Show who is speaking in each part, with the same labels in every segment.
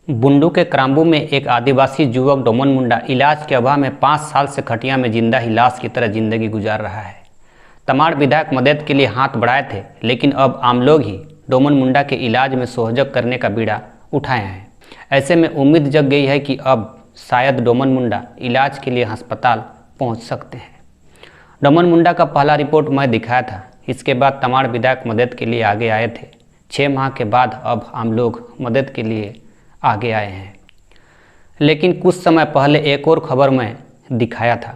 Speaker 1: बुंडू के क्राम्बू में एक आदिवासी युवक डोमन मुंडा इलाज के अभाव में 5 साल से खटिया में जिंदा ही लाश की तरह जिंदगी गुजार रहा है। तमाड़ विधायक मदद के लिए हाथ बढ़ाए थे, लेकिन अब आम लोग ही डोमन मुंडा के इलाज में सहयोग करने का बीड़ा उठाए हैं। ऐसे में उम्मीद जग गई है कि अब शायद डोमन मुंडा इलाज के लिए अस्पताल पहुँच सकते हैं। डोमन मुंडा का पहला रिपोर्ट मैं दिखाया था, इसके बाद तमाड़ विधायक मदद के लिए आगे आए थे। 6 माह के बाद अब आम लोग मदद के लिए आगे आए हैं। लेकिन कुछ समय पहले एक और खबर में दिखाया था।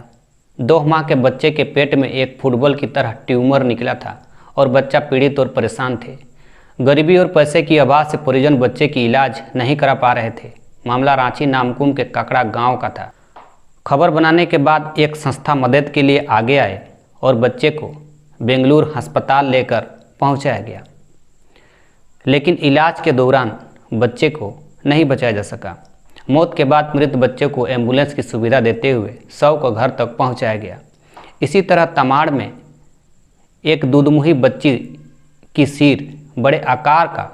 Speaker 1: 2 माह के बच्चे के पेट में एक फुटबॉल की तरह ट्यूमर निकला था और बच्चा पीड़ित और परेशान थे। गरीबी और पैसे की अभाव से परिजन बच्चे की इलाज नहीं करा पा रहे थे। मामला रांची नामकुम के काकड़ा गांव का था। खबर बनाने के बाद एक संस्था मदद के लिए आगे आए और बच्चे को बेंगलुरु अस्पताल लेकर पहुंचाया गया, लेकिन इलाज के दौरान बच्चे को नहीं बचाया जा सका। मौत के बाद मृत बच्चे को एम्बुलेंस की सुविधा देते हुए शव को घर तक पहुंचाया गया। इसी तरह तमाड़ में एक दूधमुही बच्ची की सिर बड़े आकार का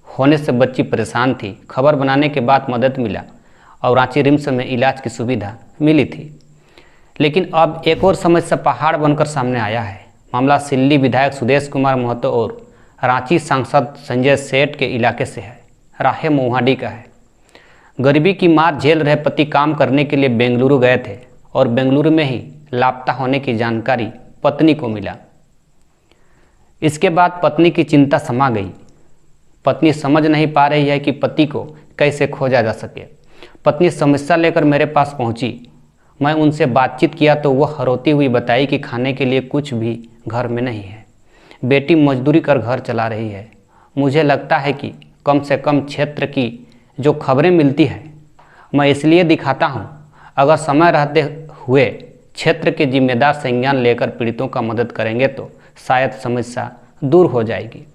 Speaker 1: होने से बच्ची परेशान थी। खबर बनाने के बाद मदद मिला और रांची रिम्स में इलाज की सुविधा मिली थी। लेकिन अब एक और समस्या पहाड़ बनकर सामने आया है। मामला सिल्ली विधायक सुदेश कुमार महतो और रांची सांसद संजय सेठ के इलाके से है। राहे मोहाडी का है। गरीबी की मार झेल रहे पति काम करने के लिए बेंगलुरु गए थे और बेंगलुरु में ही लापता होने की जानकारी पत्नी को मिला। इसके बाद पत्नी की चिंता समा गई। पत्नी समझ नहीं पा रही है कि पति को कैसे खोजा जा सके। पत्नी समस्या लेकर मेरे पास पहुंची। मैं उनसे बातचीत किया तो वह रोती हुई बताई कि खाने के लिए कुछ भी घर में नहीं है। बेटी मजदूरी कर घर चला रही है। मुझे लगता है कि कम से कम क्षेत्र की जो खबरें मिलती है मैं इसलिए दिखाता हूं। अगर समय रहते हुए क्षेत्र के जिम्मेदार संज्ञान लेकर पीड़ितों का मदद करेंगे तो शायद समस्या दूर हो जाएगी।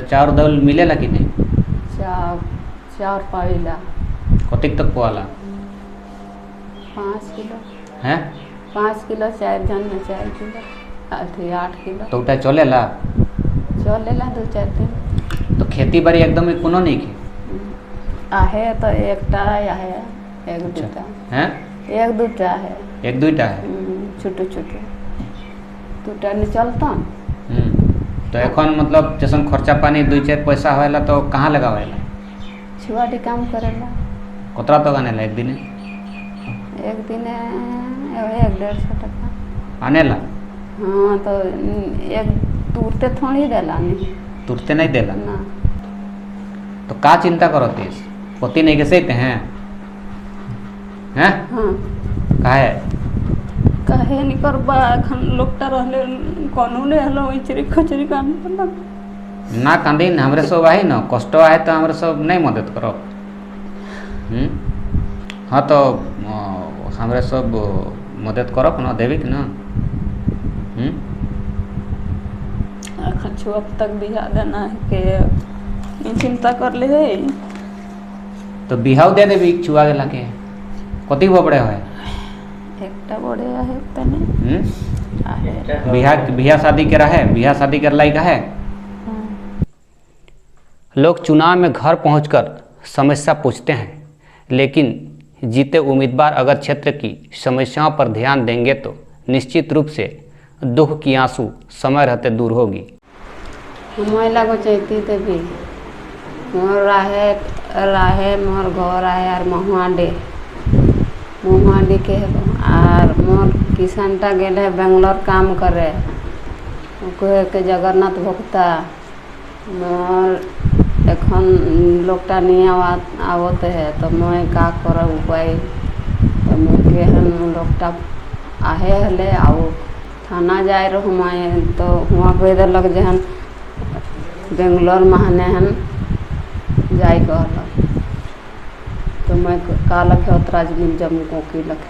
Speaker 1: चाउर दाल मिलेला कि नहीं?
Speaker 2: चाउर पाविला
Speaker 1: कतिक तक पोवाला?
Speaker 2: 5 किलो
Speaker 1: हैं?
Speaker 2: 5 किलो 4 जन में 4 किलो अथी 8 किलो
Speaker 1: तो उठा चलेला
Speaker 2: 2-4 दिन।
Speaker 1: तो खेती बाड़ी एकदम ही कोनो नहीं की
Speaker 2: आहे तो एकटा आहे एक दूटा
Speaker 1: हैं?
Speaker 2: एक दूटा है
Speaker 1: एक दुईटा है।
Speaker 2: छोटे छोटे दूटा नहीं चलता।
Speaker 1: तो एखन मतलब जैसन खर्चा पानी 2-4 पैसा होएला तो कहाँ लगावेला?
Speaker 2: छुआटी काम करेला।
Speaker 1: कतरा तो आनेला एक दिन?
Speaker 2: एक दिन 150 टका
Speaker 1: आनेला।
Speaker 2: हाँ तो एक तुरते थोड़ी देला नहीं।
Speaker 1: तुरते नहीं देला
Speaker 2: ना।
Speaker 1: तो का चिंता करो तीस पति नहीं के सहते हैं? हैं?
Speaker 2: हाँ
Speaker 1: काहे?
Speaker 2: काहे नहीं करबा एखन लोकटा रहले कोनो ने हलो इचरी खचरी काम करला
Speaker 1: ना कांदीन हमरे सब आई न कष्ट आए तो हमरे सब नहीं मदद करो। हाँ तो हमरे सब मदद करो ना देवी कि ना।
Speaker 2: एखन छुआ तक बिहा देना है के चिंता कर ले है।
Speaker 1: तो बिहाव दे देवी छुआ गेला के कति बड़े है?
Speaker 2: एकटा बड़े है तने आहे
Speaker 1: बिहा शादी के रहे बिहा शादी कर लाई का है। लोग चुनाव में घर पहुंचकर समस्या पूछते हैं, लेकिन जीते उम्मीदवार अगर क्षेत्र की समस्याओं पर ध्यान देंगे तो निश्चित रूप से दुख की आंसू समय रहते दूर होगी।
Speaker 2: महिला को चाहती तभी मोर राहे मोर घर आए और महुआडी के और मोर किसानटा गेल है बेंगलोर काम करे कहे के जगन्नाथ भोक्ता मोर एखन लोकटा नहीं आवत है तो मैं का कर उपाय तो मैं हम लोकटा आहे हले आओ थाना जाए रहो मैं तो हुआ कह दिलक जहन बेंगलोर महाने हन जाए कहल तो मैं कालक है उतराज जम्मू को की लख